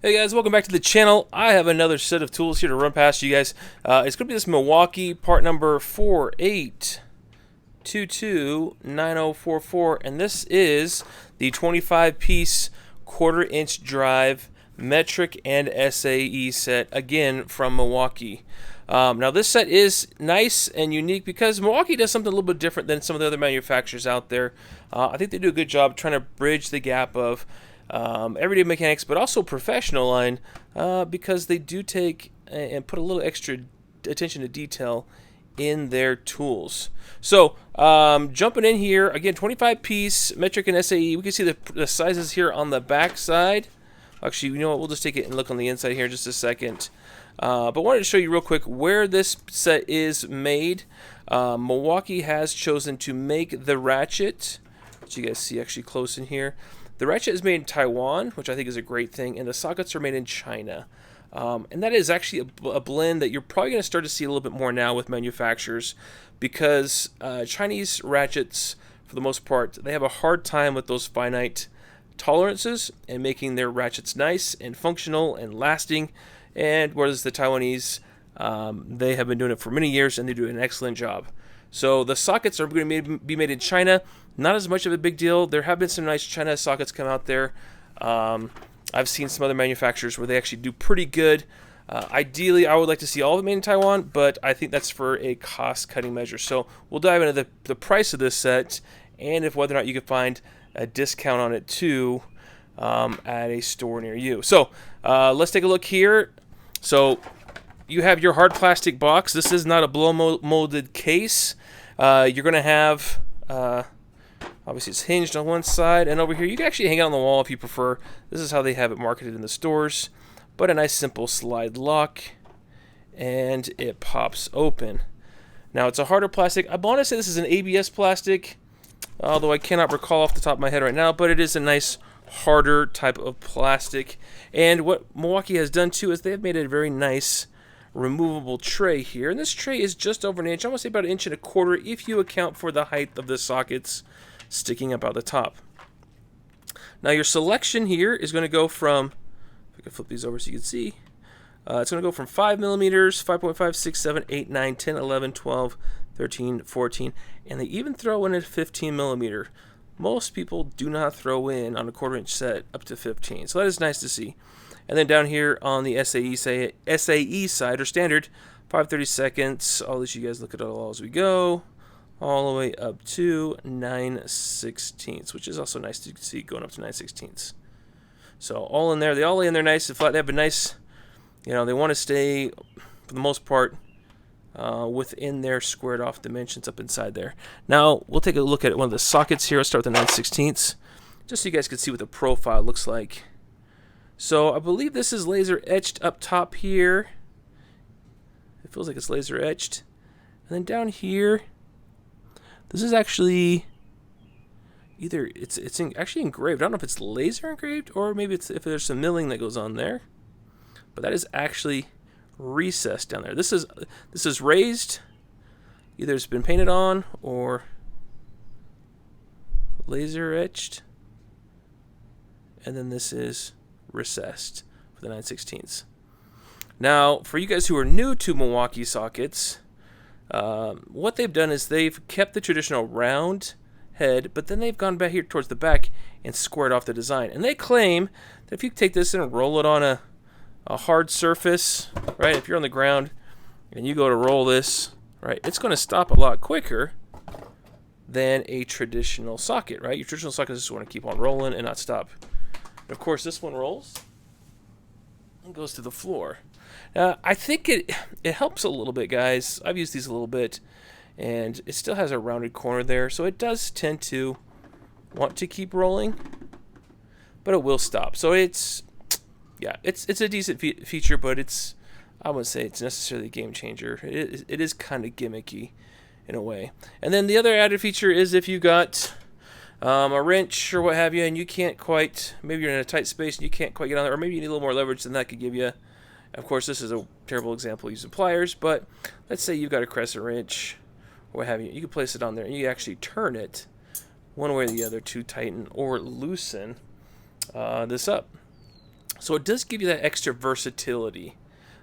Hey guys, welcome back to the channel. I have another set of tools here to run past you guys. It's going to be this Milwaukee part number 48229044, and this is the 25-piece quarter-inch drive metric and SAE set, again from Milwaukee. Now this set is nice and unique because Milwaukee does something a little bit different than some of the other manufacturers out there. I think they do a good job trying to bridge the gap of everyday mechanics, but also professional line, because they do take and put a little extra attention to detail in their tools. So jumping in here again, 25-piece metric and SAE. We can see the sizes here on the back side. Actually, you know what? We'll just take it and look on the inside here in just a second. But I wanted to show you real quick where this set is made. Milwaukee has chosen to make the Ratchet, which you guys see actually close in here. The Ratchet is made in Taiwan, which I think is a great thing, and the sockets are made in China. And that is actually a blend that you're probably going to start to see a little bit more now with manufacturers, because Chinese ratchets, for the most part, they have a hard time with those finite tolerances and making their ratchets nice and functional and lasting. And whereas the Taiwanese, they have been doing it for many years, and they do an excellent job. So the sockets are going to be made in China. Not as much of a big deal. There have been some nice China sockets come out there. I've seen some other manufacturers where they actually do pretty good. Ideally, I would like to see all of it made in Taiwan, but I think that's for a cost-cutting measure. So we'll dive into the price of this set, and if whether or not you can find a discount on it too at a store near you. So let's take a look here. So you have your hard plastic box. This is not a blow molded case. You're going to have, obviously it's hinged on one side, and over here you can actually hang it on the wall if you prefer. This is how they have it marketed in the stores. But a nice simple slide lock, and it pops open. Now it's a harder plastic. I want to say this is an ABS plastic, although I cannot recall off the top of my head right now, but it is a nice harder type of plastic. And what Milwaukee has done too is they have made a very nice removable tray here, and this tray is just over an inch. I want to say about 1.25 inches if you account for the height of the sockets sticking up out the top. Now your selection here is going to go from, if I can flip these over so you can see, it's going to go from 5 millimeters, 5.5, 6, 7, 8, 9, 10, 11, 12, 13, 14, and they even throw in a 15 millimeter. Most people do not throw in on a 1/4 inch set up to 15, so that is nice to see. And then down here on the SAE side, or standard, 5/32. I'll let you guys look at it all as we go, all the way up to 9/16, which is also nice to see going up to 9/16. So all in there, they all lay in there nice and flat. They have a nice, they want to stay, for the most part, within their squared off dimensions up inside there. Now we'll take a look at one of the sockets here. Let's start with the 9/16, just so you guys can see what the profile looks like. So I believe this is laser etched up top here. It feels like it's laser etched. And then down here, this is actually either it's actually engraved. I don't know if it's laser engraved or maybe it's if there's some milling that goes on there. But that is actually recessed down there. This is raised. Either it's been painted on or laser etched. And then this is recessed for the 9/16. Now, for you guys who are new to Milwaukee sockets, what they've done is they've kept the traditional round head, but then they've gone back here towards the back and squared off the design. And they claim that if you take this and roll it on a hard surface, right, if you're on the ground and you go to roll this, right, it's going to stop a lot quicker than a traditional socket, right? Your traditional socket just want to keep on rolling and not stop. Of course, this one rolls and goes to the floor. I think it helps a little bit, guys. I've used these a little bit, and it still has a rounded corner there, so it does tend to want to keep rolling, but it will stop. So it's a decent feature, but I wouldn't say it's necessarily a game changer. It is kind of gimmicky in a way. And then the other added feature is if you got a wrench or what have you, and you can't quite, maybe you're in a tight space and you can't quite get on there, or maybe you need a little more leverage than that could give you. Of course, this is a terrible example using pliers, but let's say you've got a crescent wrench or what have you. You can place it on there and you actually turn it one way or the other to tighten or loosen this up. So it does give you that extra versatility.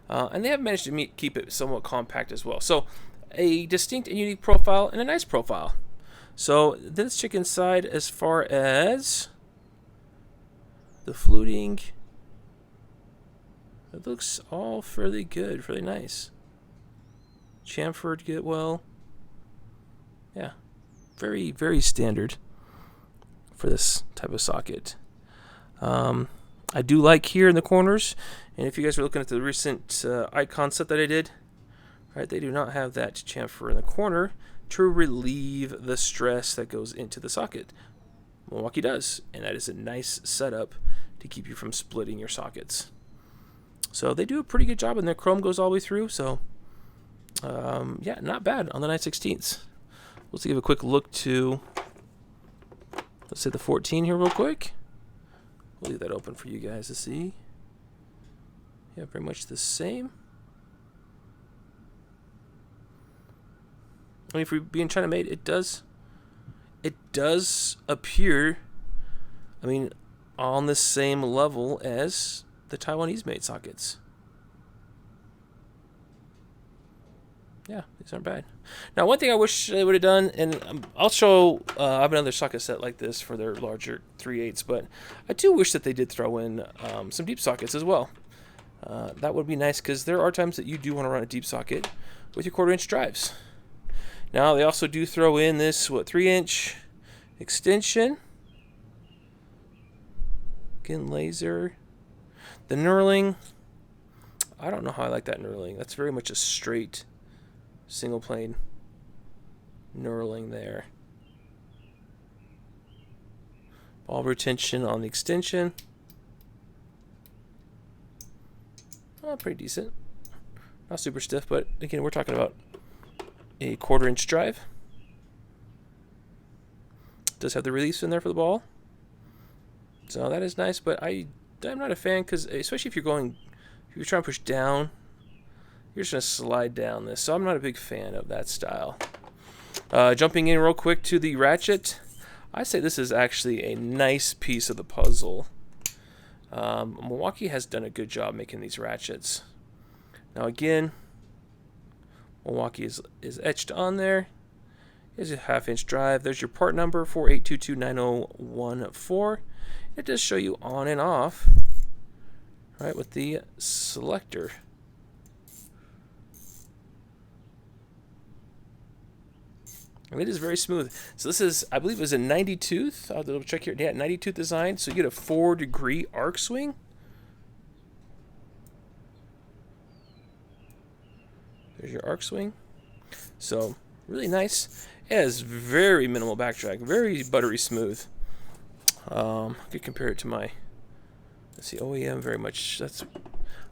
And they have managed to keep it somewhat compact as well. So a distinct and unique profile and a nice profile. So let's check inside as far as the fluting. It looks all fairly good, fairly nice. Chamfered get well. Yeah, very, very standard for this type of socket. I do like here in the corners, and if you guys are looking at the recent icon set that I did, right, they do not have that chamfer in the corner to relieve the stress that goes into the socket. Milwaukee does, and that is a nice setup to keep you from splitting your sockets. So they do a pretty good job, and their chrome goes all the way through. So yeah, not bad on the 9/16. Let's give a quick look to, let's say, the 14 here real quick. We'll leave that open for you guys to see. Yeah, very much the same. I mean, if we're being China made, it does appear, I mean, on the same level as the Taiwanese made sockets. Yeah, these aren't bad. Now, one thing I wish they would have done, and I'll show, I have another socket set like this for their larger 3/8, but I do wish that they did throw in some deep sockets as well. That would be nice, because there are times that you do want to run a deep socket with your 1/4-inch drives. Now, they also do throw in this, 3-inch extension. Again, laser. The knurling, I don't know how I like that knurling. That's very much a straight single plane knurling there. Ball retention on the extension. Oh, pretty decent. Not super stiff, but again, we're talking about a 1/4-inch drive. Does have the release in there for the ball. So that is nice, but I'm not a fan, because especially if you're trying to push down, you're just going to slide down this. So I'm not a big fan of that style. Jumping in real quick to the Ratchet, I say this is actually a nice piece of the puzzle. Milwaukee has done a good job making these ratchets. Now again, Milwaukee is etched on there. Here's a 1/2-inch drive. There's your part number, 48229014. It does show you on and off, right, with the selector. And it is very smooth. So this is, I believe it was a 90 tooth. I'll double check here. Yeah, 90 tooth design. So you get a 4-degree arc swing. There's your arc swing. So really nice. It has very minimal back drag. Very buttery smooth. I could compare it to my, let's see, OEM very much. That's,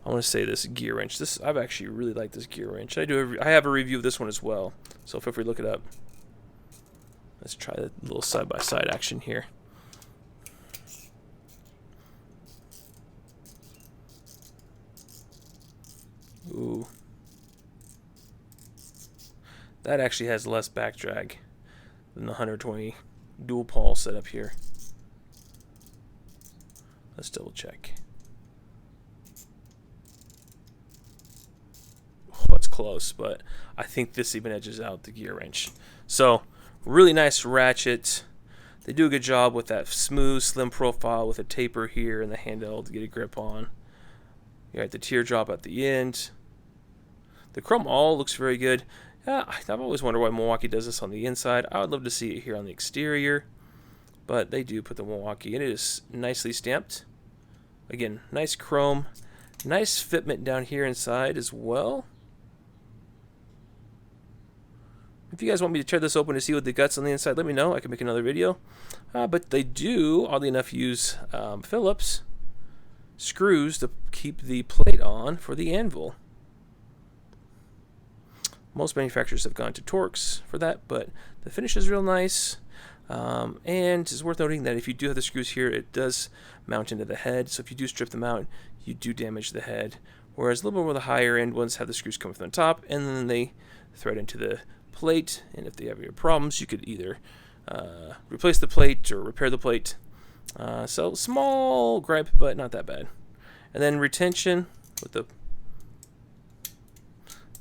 I want to say this gear wrench. This, I've actually really liked this gear wrench. I have a review of this one as well. So feel free to look it up. Let's try a little side-by-side action here. Ooh. That actually has less back drag than the 120 dual pawl setup here. Let's double check. Oh, that's close, but I think this even edges out the gear wrench. So, really nice ratchet. They do a good job with that smooth, slim profile with a taper here and the handle to get a grip on. You got the teardrop at the end. The chrome all looks very good. I've always wondered why Milwaukee does this on the inside. I would love to see it here on the exterior, but they do put the Milwaukee, and it is nicely stamped. Again, nice chrome, nice fitment down here inside as well. If you guys want me to tear this open to see what the guts on the inside, let me know. I can make another video. But they do, oddly enough, use Phillips screws to keep the plate on for the anvil. Most manufacturers have gone to Torx for that, but the finish is real nice. And it's worth noting that if you do have the screws here, it does mount into the head. So if you do strip them out, you do damage the head. Whereas a little bit more the higher end ones have the screws come from the top, and then they thread into the plate. And if they have any problems, you could either replace the plate or repair the plate. So small gripe, but not that bad. And then retention with the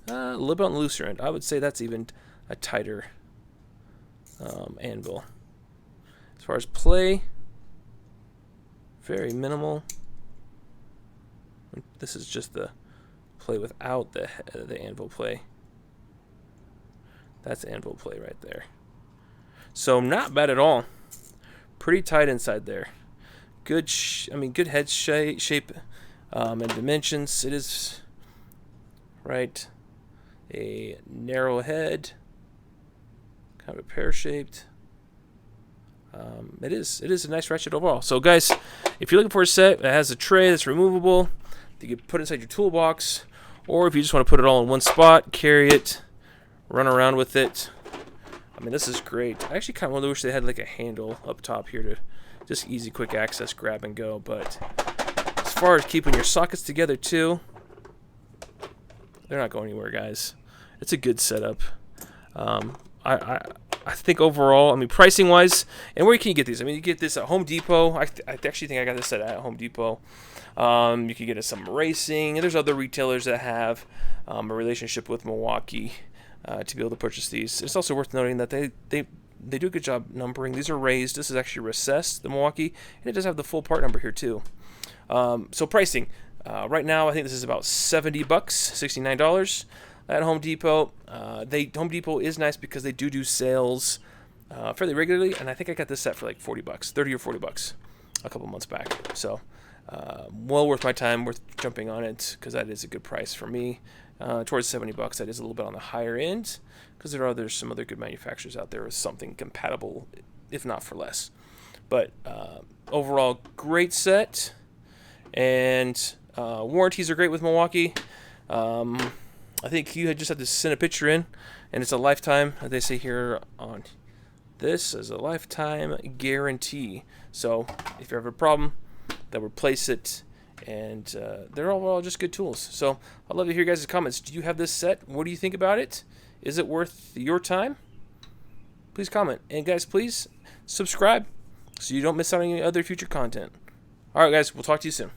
a little bit on the looser end. I would say that's even a tighter anvil. As far as play, very minimal. This is just the play without the anvil play. That's anvil play right there. So not bad at all. Pretty tight inside there. Good, good head shape and dimensions. It is right. A narrow head, kind of a pear-shaped. It is a nice ratchet overall. So guys, if you're looking for a set that has a tray that's removable, that you can put inside your toolbox, or if you just want to put it all in one spot, carry it, run around with it. I mean, this is great. I actually kind of wish they had like a handle up top here to just easy, quick access, grab and go. But as far as keeping your sockets together too, they're not going anywhere, guys. It's a good setup. I think overall, I mean, pricing wise, and where can you get these? I mean, you get this at Home Depot. I actually think I got this set at Home Depot. You can get it at some racing, and there's other retailers that have a relationship with Milwaukee to be able to purchase these. It's also worth noting that they do a good job numbering. These are raised. This is actually recessed, the Milwaukee, and it does have the full part number here too. So pricing. Right now, I think this is about $70, $69 at Home Depot. Home Depot is nice because they do sales fairly regularly, and I think I got this set for like $40, $30 or $40 a couple months back. So well worth my time, worth jumping on it because that is a good price for me. Towards $70, that is a little bit on the higher end because there's some other good manufacturers out there with something compatible, if not for less. But overall, great set. And warranties are great with Milwaukee. I think you just have to send a picture in, and it's a lifetime. They say here on this is a lifetime guarantee. So if you have a problem, they'll replace it, and they're all just good tools. So I'd love to hear your guys' comments. Do you have this set? What do you think about it? Is it worth your time? Please comment. And guys, please subscribe so you don't miss out on any other future content. All right, guys, we'll talk to you soon.